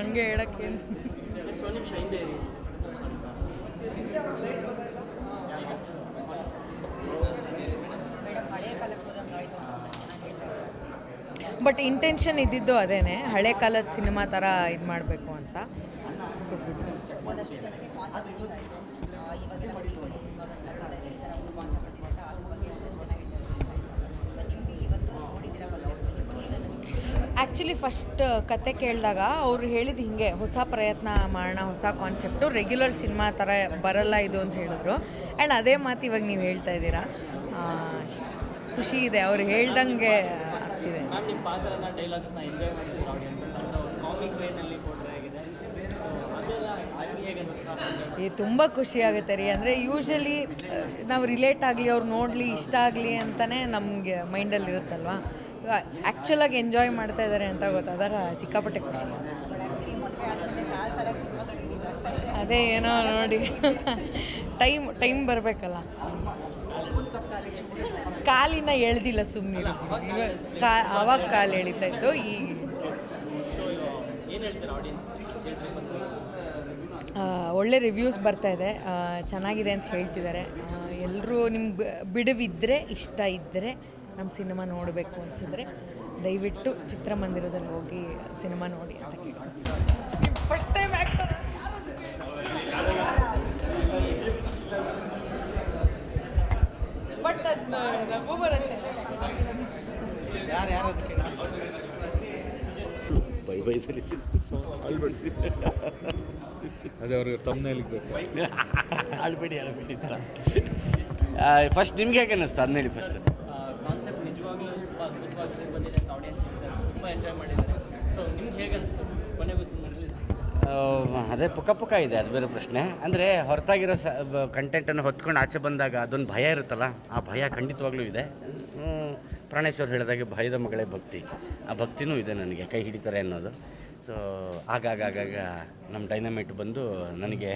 ಹಂಗೆ ಹೇಳಕ್ಕೆ ನಿಮಿಷ ಹಿಂದೆ ಬಟ್ ಇಂಟೆನ್ಷನ್ ಇದ್ದಿದ್ದು ಅದೇನೆ, ಹಳೆ ಕಾಲದ ಸಿನಿಮಾ ಥರ ಇದು ಮಾಡಬೇಕು ಅಂತ. ಒಂದಷ್ಟು ಜನಕ್ಕೆ ಕಾನ್ಸೆಪ್ಟ್ ಇಷ್ಟ ಆಯಿತು. ಇವಾಗೆಲ್ಲ ಹೊಡಿ ಸಿನಿಮಾಗಳು ಈ ಥರ ಒಂದು ಕಾನ್ಸೆಪ್ಟ್ ಬಂದಿದೆ, ಅದ್ರ ಬಗ್ಗೆ ಒಂದಷ್ಟು ಜನ ಹೇಳ್ತಾರೆ ಇಷ್ಟ ಆಯಿತು. ನಿಮಗೆ ಇವತ್ತು ನೋಡಿದ್ದೀರಾ ನಿಮ್ಗೆ ಹೇಗೆ ಅನ್ನಿಸ್ತು? ಆ್ಯಕ್ಚುಲಿ ಫಸ್ಟ್ ಕತೆ ಕೇಳಿದಾಗ ಅವ್ರು ಹೇಳಿದ್ದು ಹಿಂಗೆ, ಹೊಸ ಪ್ರಯತ್ನ ಮಾಡೋಣ, ಹೊಸ ಕಾನ್ಸೆಪ್ಟು, ರೆಗ್ಯುಲರ್ ಸಿನಿಮಾ ಥರ ಬರಲ್ಲ ಇದು ಅಂತ ಹೇಳಿದ್ರು. ಆ್ಯಂಡ್ ಅದೇ ಮಾತು ಇವಾಗ ನೀವು ಹೇಳ್ತಾ ಇದ್ದೀರಾ, ಖುಷಿ ಇದೆ ಅವ್ರು ಹೇಳ್ದಂಗೆ ಆಗ್ತಿದೆ. ನಿಮ್ಮ ಪಾತ್ರನ ಡೈಲಾಗ್ಸ್ನ ಎಂಜಾಯ್ ಮಾಡಿದ್ರು ಆಡಿಯನ್ಸ್, ಕಾಮಿಕ್ ವೇನಲ್ಲಿ ಕೊಟ್ಟರೆ ಆಗಿದೆ, ಅದೆಲ್ಲ ಹೇಗೆ ಅನಿಸ್ತು? ತುಂಬ ಖುಷಿ ಆಗುತ್ತೆ ರೀ. ಅಂದರೆ ಯೂಶ್ವಲಿ ನಾವು ರಿಲೇಟ್ ಆಗಲಿ, ಅವ್ರು ನೋಡಲಿ, ಇಷ್ಟ ಆಗಲಿ ಅಂತಲೇ ನಮಗೆ ಮೈಂಡಲ್ಲಿ ಇರುತ್ತಲ್ವ. ಆ್ಯಕ್ಚುಲಾಗಿ ಎಂಜಾಯ್ ಮಾಡ್ತಾ ಇದ್ದಾರೆ ಅಂತ ಗೊತ್ತಾದಾಗ ಸಿಕ್ಕಾಪಟ್ಟೆ ಖುಷಿ. ಅದೇ ಏನೋ ನೋಡಿ ಟೈಮ್ ಬರಬೇಕಲ್ಲ. ಕಾಲಿನ ಎಳ್ದಿಲ್ಲ, ಸುಮ್ಮನೆ ಆವಾಗ ಕಾಲು ಎಳಿತಾ ಇತ್ತು. ಈಗ ಒಳ್ಳೆ ರಿವ್ಯೂಸ್ ಬರ್ತಾಯಿದೆ, ಚೆನ್ನಾಗಿದೆ ಅಂತ ಹೇಳ್ತಿದ್ದಾರೆ ಎಲ್ಲರೂ. ನಿಮ್ಗೆ ಬಿಡುವಿದ್ದರೆ, ಇಷ್ಟ ಇದ್ದರೆ, ನಮ್ಮ ಸಿನಿಮಾ ನೋಡಬೇಕು ಅನಿಸಿದ್ರೆ ದಯವಿಟ್ಟು ಚಿತ್ರಮಂದಿರದಲ್ಲಿ ಹೋಗಿ ಸಿನಿಮಾ ನೋಡಿ ಅಂತ ಕೇಳ್ತೀನಿ. ಫಸ್ಟ್ ಟೈಮ್ ಆ್ಯಕ್ಟರ್ ಬಟ್ ಅದನ್ನ ನಗು ಬರುತ್ತೆ. ಅದೇ ಅವ್ರಿಗೆ ತಮ್ಮನೇಲಿಗೆ ಬೇಕು. ಅಳ್ಬೇಡಿ ಫಸ್ಟ್ ನಿಮ್ಗೆ ಹೇಗೆ ಅನ್ನಿಸ್ತು ಅದನ್ನ ಹೇಳಿ ಫಸ್ಟ್. ಕಾನ್ಸೆಪ್ಟ್ ನಿಜವಾಗ್ಲೂ ತುಂಬ ಅದ್ಭುತವಾಗಿ ಬಂದಿದೆ ಅಂತ ಆಡಿಯನ್ಸ್ ಹೇಳ್ತಾರೆ, ತುಂಬ ಎಂಜಾಯ್ ಮಾಡಿದ್ದಾರೆ. ಸೊ ನಿಮ್ಗೆ ಹೇಗೆ ಅನಿಸ್ತು ಕೊನೆಗೂ ಸಿನಿಮಾ ರಿಲೀಸ್? ಅದೇ ಪುಕ್ಕ ಇದೆ, ಅದು ಬೇರೆ ಪ್ರಶ್ನೆ. ಅಂದರೆ ಹೊರತಾಗಿರೋ ಕಂಟೆಂಟನ್ನು ಹೊತ್ಕೊಂಡು ಆಚೆ ಬಂದಾಗ ಅದೊಂದು ಭಯ ಇರುತ್ತಲ್ಲ, ಆ ಭಯ ಖಂಡಿತವಾಗ್ಲೂ ಇದೆ. ಪ್ರಾಣೇಶ್ವರ್ ಹೇಳಿದಾಗೆ ಭಯದ ಮಗಳೇ ಭಕ್ತಿ, ಆ ಭಕ್ತಿನೂ ಇದೆ ನನಗೆ, ಕೈ ಹಿಡಿತಾರೆ ಅನ್ನೋದು. ಸೊ ಆಗಾಗ ನಮ್ಮ ಡೈನಮೈಟ್ ಬಂದು ನನಗೆ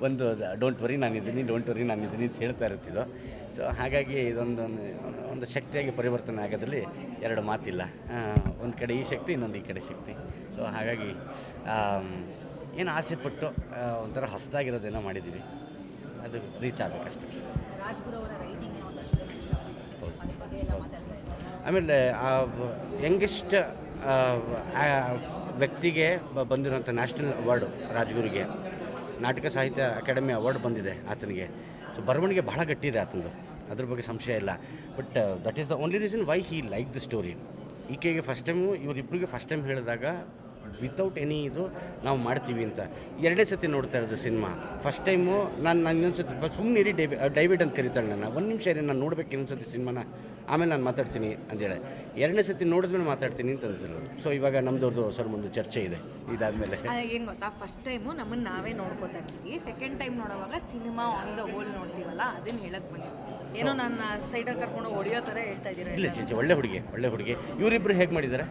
ಒಂದು ಡೋಂಟ್ ವರಿ ನಾನಿದ್ದೀನಿ ಅಂತ ಹೇಳ್ತಾ ಇರ್ತಿದ್ದೋ. ಸೊ ಹಾಗಾಗಿ ಒಂದು ಶಕ್ತಿಯಾಗಿ ಪರಿವರ್ತನೆ ಆಗೋದ್ರಲ್ಲಿ ಎರಡು ಮಾತಿಲ್ಲ. ಒಂದು ಕಡೆ ಈ ಶಕ್ತಿ, ಇನ್ನೊಂದು ಈ ಕಡೆ ಶಕ್ತಿ. ಸೊ ಹಾಗಾಗಿ ಏನು ಆಸೆ ಪಟ್ಟು ಒಂಥರ ಹೊಸದಾಗಿರೋದೇನೋ ಮಾಡಿದ್ದೀವಿ, ಅದು ರೀಚ್ ಆಗಬೇಕಷ್ಟೆ. ಆಮೇಲೆ ಯಂಗೆಸ್ಟ್ ವ್ಯಕ್ತಿಗೆ ಬಂದಿರೋಂಥ ನ್ಯಾಷನಲ್ ಅವಾರ್ಡು ರಾಜ್ಗುರುಗೆ, ನಾಟಕ ಸಾಹಿತ್ಯ ಅಕಾಡೆಮಿ ಅವಾರ್ಡ್ ಬಂದಿದೆ ಆತನಿಗೆ. ಸೊ ಬರವಣಿಗೆ ಬಹಳ ಗಟ್ಟಿ ಇದೆ ಆತಂದು, ಅದ್ರ ಬಗ್ಗೆ ಸಂಶಯ ಇಲ್ಲ. But that is the only reason why he like the story. ಈಕೆಗೆ ಫಸ್ಟ್ ಟೈಮು, ಇವರಿಬ್ಬರಿಗೆ ಫಸ್ಟ್ ಟೈಮ್ ಹೇಳಿದಾಗ ವಿತೌಟ್ ಎನಿ ಇದು ನಾವು ಮಾಡ್ತೀವಿ ಅಂತ. ಎರಡೇ ಸತಿ ನೋಡ್ತಾ ಇರೋದು ಸಿನಿಮಾ. ಫಸ್ಟ್ ಟೈಮು ನಾನು ಇನ್ನೊಂದು ಸತಿ ಸುಮ್ಮನೆ ಇರಿ ಡೈವಿಡ್ ಅಂತ ಕರೀತಾಳೆ ನನ್ನ, ಒಂದು ನಿಮಿಷ ಇರಿ ನಾನು ನೋಡ್ಬೇಕು ಇನ್ನೊಂದು ಸತಿ ಸಿನಿಮಾನ, ಆಮೇಲೆ ನಾನು ಮಾತಾಡ್ತೀನಿ ಅಂತೇಳಿ. ಎರಡನೇ ಸತಿ ನೋಡಿದ್ಮೇಲೆ ಮಾತಾಡ್ತೀನಿ ಅಂತಂದ್ರು. ಸೊ ಇವಾಗ ನಮ್ಮದವ್ರದ್ದು ಸರ್ ಮುಂದೆ ಚರ್ಚೆ ಇದೆ ಇದಾದಮೇಲೆ. ಏನು ಗೊತ್ತಾ, ಫಸ್ಟ್ ಟೈಮು ನಮ್ಮನ್ನು ನಾವೇ ನೋಡ್ಕೋತಾ ಇರ್ತೀವಿ, ಸೆಕೆಂಡ್ ಟೈಮ್ ನೋಡುವಾಗ ಸಿನಿಮಾ ಆನ್ ದ ಹೋಲ್ ನೋಡ್ತೀವಲ್ಲ, ಅದನ್ನು ಹೇಳಕ್ಕೆ ಬಂದಿದ್ದೆ. ಏನೋ ನನ್ನ ಸೈಡಲ್ಲಿ ಕರ್ಕೊಂಡು ಹೊಡಿಯೋ ಥರ ಹೇಳ್ತಾ ಇದ್ದೀರಾ. ಇಲ್ಲ ಚೇಚಿ, ಒಳ್ಳೆ ಹುಡುಗಿ ಇವರಿಬ್ಬರು ಹೇಗೆ ಮಾಡಿದ್ದಾರೆ?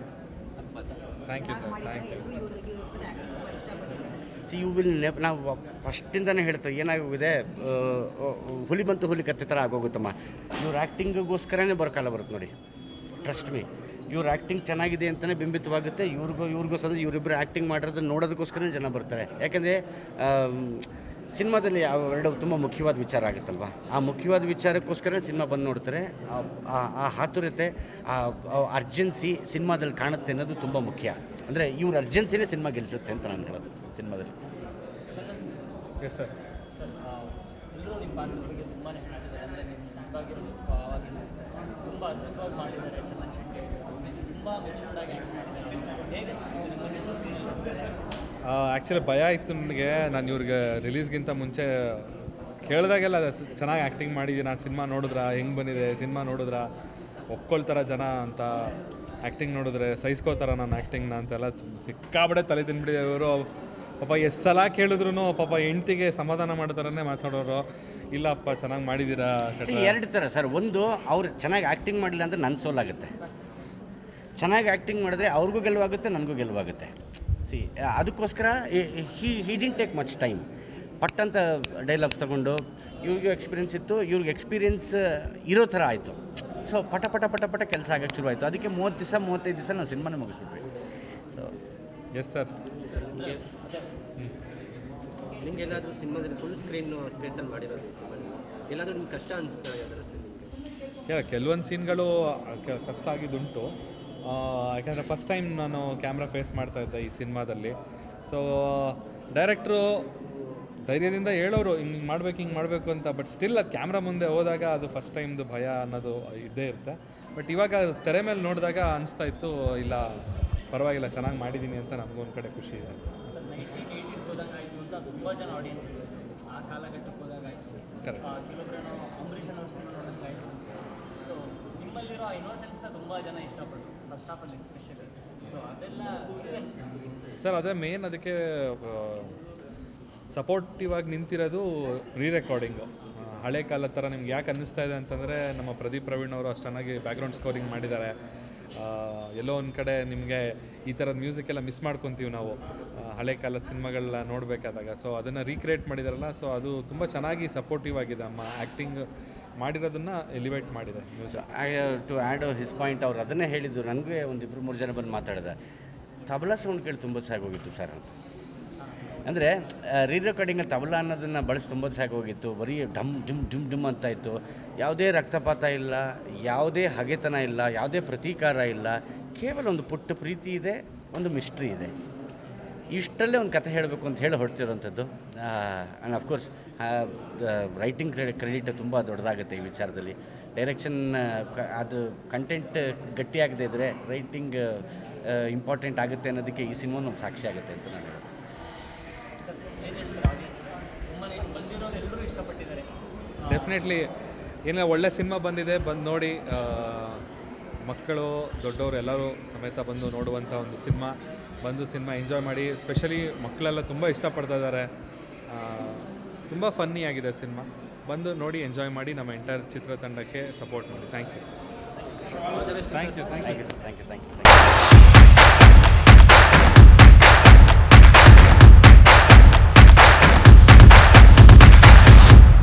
Thank you sir, thank you. You will ನಾವು ಫಸ್ಟಿಂದನೇ ಹೇಳ್ತೇವೆ, ಏನಾಗೋಗಿದೆ, ಹುಲಿ ಬಂತು ಹುಲಿ ಕತ್ತೆ ಥರ ಆಗೋಗುತ್ತಮ್ಮ. ಇವ್ರ ಆ್ಯಕ್ಟಿಂಗಿಗೋಸ್ಕರನೇ ಬರೋ ಕಾಲ ಬರುತ್ತೆ ನೋಡಿ, ಟ್ರಸ್ಟ್ ಮೀ. ಇವ್ರ ಆ್ಯಕ್ಟಿಂಗ್ ಚೆನ್ನಾಗಿದೆ ಅಂತಲೇ ಬಿಂಬಿತವಾಗುತ್ತೆ. ಇವ್ರಿಗೋಸ್ಕರ ಇವರಿಬ್ಬರು ಆ್ಯಕ್ಟಿಂಗ್ ಮಾಡಿರೋದನ್ನ ನೋಡೋದಕ್ಕೋಸ್ಕರನೇ ಜನ ಬರ್ತಾರೆ. ಯಾಕೆಂದರೆ ಸಿನಿಮಾದಲ್ಲಿ ಅವೆರಡು ತುಂಬ ಮುಖ್ಯವಾದ ವಿಚಾರ ಆಗುತ್ತಲ್ವ, ಆ ಮುಖ್ಯವಾದ ವಿಚಾರಕ್ಕೋಸ್ಕರ ಸಿನಿಮಾ ಬಂದು ನೋಡ್ತಾರೆ. ಆ ಹಾತುರತೆ, ಆ ಅರ್ಜೆನ್ಸಿ ಸಿನಿಮಾದಲ್ಲಿ ಕಾಣುತ್ತೆ ಅನ್ನೋದು ತುಂಬ ಮುಖ್ಯ. ಅಂದರೆ ಇವ್ರ ಅರ್ಜೆನ್ಸಿನೇ ಸಿನಿಮಾ ಗೆಲ್ಲಿಸುತ್ತೆ ಅಂತ ನಾನು ಹೇಳೋದು ಸಿನಿಮಾದಲ್ಲಿ. Yes sir. ಎಲ್ಲರೂ ನಿಮ್ಮ ಪಾತ್ರದ ಬಗ್ಗೆ ತುಂಬಾ ಹೇಳ್ತಿದ್ದಾರೆ. ಅಂದರೆ ನಿಮ್ಮ ಆವಾಗಿನ ತುಂಬ ಅದ್ಭುತವಾಗಿ ಮಾಡಿದ್ದಾರೆ. ಚಂದನ್ ಶೆಟ್ಟಿ ತುಂಬ ಮೆಚೂರ್ಡಾಗಿ ಆ್ಯಕ್ಟ್ ಮಾಡಿದ್ದಾರೆ. ಹೇಗೆ ಅನಿಸ್ತಿದೆ ನಿಮಗೆ? ಆ್ಯಕ್ಚುಲಿ ಭಯ ಇತ್ತು ನನಗೆ. ನಾನು ಇವ್ರಿಗೆ ರಿಲೀಸ್ಗಿಂತ ಮುಂಚೆ ಕೇಳಿದಾಗೆಲ್ಲ ಚೆನ್ನಾಗಿ ಆ್ಯಕ್ಟಿಂಗ್ ಮಾಡಿದ್ದೀನಿ, ನಾನು ಸಿನಿಮಾ ನೋಡಿದ್ರಾ, ಹೆಂಗೆ ಬಂದಿದೆ ಸಿನಿಮಾ ನೋಡಿದ್ರಾ, ಒಪ್ಕೊಳ್ತಾರ ಜನ ಅಂತ, ಆ್ಯಕ್ಟಿಂಗ್ ನೋಡಿದ್ರೆ ಸಹಿಸ್ಕೋತಾರ ನನ್ನ ಆ್ಯಕ್ಟಿಂಗ್ನ ಅಂತೆಲ್ಲ ಸಿಕ್ಕಾಬಡೆ ತಲೆ ತಿನ್ಬಿಟ್ಟಿದೆ ಇವರು. ಪಾಪ ಎಷ್ಟು ಸಲ ಕೇಳಿದ್ರು ಪಾಪ ಹೆಂಡ್ತಿಗೆ ಸಮಾಧಾನ ಮಾಡ್ತಾರನ್ನೇ ಮಾತಾಡೋರು. ಇಲ್ಲಪ್ಪ ಚೆನ್ನಾಗಿ ಮಾಡಿದ್ದೀರಾ. ಎರಡು ಥರ ಸರ್, ಒಂದು ಅವ್ರು ಚೆನ್ನಾಗಿ ಆ್ಯಕ್ಟಿಂಗ್ ಮಾಡಲಿಲ್ಲ ಅಂದರೆ ನನ್ನ ಸೋಲಾಗುತ್ತೆ, ಚೆನ್ನಾಗಿ ಆ್ಯಕ್ಟಿಂಗ್ ಮಾಡಿದ್ರೆ ಅವ್ರಿಗೂ ಗೆಲುವಾಗುತ್ತೆ, ನನಗೂ ಗೆಲುವಾಗುತ್ತೆ. ಅದಕ್ಕೋಸ್ಕರ ಹಿ ಡಿಂಟ್ ಟೇಕ್ ಮಚ್ ಟೈಮ್. ಪಟ್ಟಂತ ಡೈಲಾಗ್ಸ್ ತೊಗೊಂಡು ಇವ್ರಿಗೂ ಎಕ್ಸ್ಪೀರಿಯೆನ್ಸ್ ಇತ್ತು, ಇವ್ರಿಗೆ ಎಕ್ಸ್ಪೀರಿಯೆನ್ಸ್ ಇರೋ ಥರ ಆಯಿತು. ಸೊ ಪಟ ಕೆಲಸ ಆಗೋಕ್ಕೆ ಶುರುವಾಯಿತು. ಅದಕ್ಕೆ 30 ದಿವಸ 35 ದಿವಸ ನಾವು ಸಿನಿಮಾನೇ ಮುಗಿಸ್ಬಿಟ್ವಿ. So yes sir. ನಿಮ್ಗೆ ಎಲ್ಲಾದರೂ ಸಿನಿಮಾದಲ್ಲಿ ಫುಲ್ ಸ್ಕ್ರೀನ್ ಸ್ಪೇಸಲ್ಲಿ ಮಾಡಿರೋದು ಸಿನಿಮಾ ಎಲ್ಲಾದರೂ ನಿಮ್ಗೆ ಕಷ್ಟ ಅನಿಸ್ತಾ ಯಾವ್ದಾರ ಇಲ್ಲ, ಕೆಲವೊಂದು ಸೀನ್ಗಳು ಕಷ್ಟ ಆಗಿದ್ದುಂಟು. ಯಾಕಂದರೆ ಫಸ್ಟ್ ಟೈಮ್ ನಾನು ಕ್ಯಾಮ್ರಾ ಫೇಸ್ ಮಾಡ್ತಾ ಇದ್ದೆ ಈ ಸಿನಿಮಾದಲ್ಲಿ. ಸೊ ಡೈರೆಕ್ಟ್ರು ಧೈರ್ಯದಿಂದ ಹೇಳೋರು ಹಿಂಗೆ ಮಾಡಬೇಕು ಅಂತ. ಬಟ್ ಸ್ಟಿಲ್ ಅದು ಕ್ಯಾಮ್ರಾ ಮುಂದೆ ಹೋದಾಗ ಅದು ಫಸ್ಟ್ ಟೈಮ್ದು ಭಯ ಅನ್ನೋದು ಇದ್ದೇ ಇರುತ್ತೆ. ಬಟ್ ಇವಾಗ ತೆರೆ ಮೇಲೆ ನೋಡಿದಾಗ ಅನಿಸ್ತಾ ಇತ್ತು, ಇಲ್ಲ ಪರವಾಗಿಲ್ಲ, ಚೆನ್ನಾಗಿ ಮಾಡಿದ್ದೀನಿ ಅಂತ ನಮಗೊಂದು ಕಡೆ ಖುಷಿ ಇದೆ. ಸರ್ 1980s ಹೋದಾಗಾಯಿತು ಅಂತ ತುಂಬ ಜನ ಆಡಿಯನ್ಸ್ ಇರುತ್ತೆ. ಆ ಕಾಲಘಟ್ಟಕ್ಕೆ ಹೋದಾಗಾಯಿತು. ಕೆಲವೊಬ್ಬರು ಅಂಬರೀಷನ್ ಅವ್ರ ಸಿನಿಮಾ ನೋಡೋದಾಯಿತು. ಸೊ ನಿಮ್ಮಲ್ಲಿರೋ ಆ ಇನ್ನೋಸೆನ್ಸ್ನ ತುಂಬ ಜನ ಇಷ್ಟಪಟ್ಟರು, ಫಸ್ಟ್ ಹಾಫಲ್ಲಿ ಎಸ್ಪೆಷಲಿ. ಸೊ ಅದೆಲ್ಲ ಸರ್ ಅದೇ ಮೇನ್, ಅದಕ್ಕೆ ಸಪೋರ್ಟಿವ್ ಆಗಿ ನಿಂತಿರೋದು ರೀ ರೆಕಾರ್ಡಿಂಗು. ಹಳೆ ಕಾಲದ ಥರ ನಿಮ್ಗೆ ಯಾಕೆ ಅನ್ನಿಸ್ತಾ ಇದೆ ಅಂತಂದರೆ, ನಮ್ಮ ಪ್ರದೀಪ್ ಪ್ರವೀಣ್ ಅವರು ಅಷ್ಟು ಚೆನ್ನಾಗಿ ಬ್ಯಾಕ್ಗ್ರೌಂಡ್ ಸ್ಕೋರಿಂಗ್ ಮಾಡಿದ್ದಾರೆ. ಎಲ್ಲೋ ಒಂದು ಕಡೆ ನಿಮಗೆ ಈ ಥರದ ಮ್ಯೂಸಿಕ್ ಎಲ್ಲ ಮಿಸ್ ಮಾಡ್ಕೊತೀವಿ ನಾವು ಹಳೆ ಕಾಲದ ಸಿನಿಮಾಗಳನ್ನ ನೋಡಬೇಕಾದಾಗ. ಸೊ ಅದನ್ನು ರೀಕ್ರಿಯೇಟ್ ಮಾಡಿದಾರಲ್ಲ, ಸೊ ಅದು ತುಂಬ ಚೆನ್ನಾಗಿ ಸಪೋರ್ಟಿವ್ ಆಗಿದೆ. ನಮ್ಮ ಆ್ಯಕ್ಟಿಂಗ್ ಮಾಡಿರೋದನ್ನು ಎಲಿವೇಟ್ ಮಾಡಿದೆ music. To add his point, ಅವ್ರು ಅದನ್ನೇ ಹೇಳಿದ್ದು. ನನಗೆ ಒಂದು 2-3 ಜನ ಬಂದು ಮಾತಾಡಿದೆ, ತಬಲಾ ಸೌಂಡ್ ಕೇಳಿ ತುಂಬ ಸಾಗೋಗಿತ್ತು ಸರ್ ಅಂತ. ಅಂದರೆ ರೀ ರೆಕಾರ್ಡಿಂಗಲ್ಲಿ ತಬಲಾ ಅನ್ನೋದನ್ನು ಬಳಸಿ ತುಂಬ ಸಾಗೋಗಿತ್ತು. ಬರೀ ಢಮ್ ಢುಮ್ ಢುಮ್ ಢುಮ್ ಅಂತ ಇತ್ತು. ಯಾವುದೇ ರಕ್ತಪಾತ ಇಲ್ಲ, ಯಾವುದೇ ಹಗೆತನ ಇಲ್ಲ, ಯಾವುದೇ ಪ್ರತೀಕಾರ ಇಲ್ಲ. ಕೇವಲ ಒಂದು ಪುಟ್ಟ ಪ್ರೀತಿ ಇದೆ, ಒಂದು ಮಿಸ್ಟ್ರಿ ಇದೆ. ಇಷ್ಟಲ್ಲೇ ಒಂದು ಕಥೆ ಹೇಳಬೇಕು ಅಂತ ಹೇಳಿ ಹೊರಟಿರೋಂಥದ್ದು. ಆ್ಯಂಡ್ ಅಫ್ಕೋರ್ಸ್ ರೈಟಿಂಗ್ ಕ್ರೆಡಿಟ್ ತುಂಬ ದೊಡ್ಡದಾಗುತ್ತೆ ಈ ವಿಚಾರದಲ್ಲಿ. ಡೈರೆಕ್ಷನ್ ಅದು ಕಂಟೆಂಟ್ ಗಟ್ಟಿಯಾಗದೇ ಇದ್ದರೆ ರೈಟಿಂಗ್ ಇಂಪಾರ್ಟೆಂಟ್ ಆಗುತ್ತೆ ಅನ್ನೋದಕ್ಕೆ ಈ ಸಿನಿಮಾ ನಮ್ಗೆ ಸಾಕ್ಷಿ ಆಗುತ್ತೆ ಅಂತ ನಾನು ಹೇಳೋದು. ಎಲ್ಲರೂ ಇಷ್ಟಪಟ್ಟಿದ್ದಾರೆ. ಡೆಫಿನೆಟ್ಲಿ ಏನಿಲ್ಲ, ಒಳ್ಳೆ ಸಿನಿಮಾ ಬಂದಿದೆ, ಬಂದು ನೋಡಿ. ಮಕ್ಕಳು ದೊಡ್ಡವರು ಎಲ್ಲರೂ ಸಮೇತ ಬಂದು ನೋಡುವಂಥ ಒಂದು ಸಿನಿಮಾ. ಬಂದು ಸಿನಿಮಾ ಎಂಜಾಯ್ ಮಾಡಿ. ಸ್ಪೆಷಲಿ ಮಕ್ಕಳೆಲ್ಲ ತುಂಬ ಇಷ್ಟಪಡ್ತಾ ಇದ್ದಾರೆ. ತುಂಬ ಫನ್ನಿ ಆಗಿದೆ ಸಿನಿಮಾ. ಬಂದು ನೋಡಿ, ಎಂಜಾಯ್ ಮಾಡಿ. ನಮ್ಮ ಎಂಟೈರ್ ಚಿತ್ರತಂಡಕ್ಕೆ ಸಪೋರ್ಟ್ ಮಾಡಿ. Thank you. Thank you.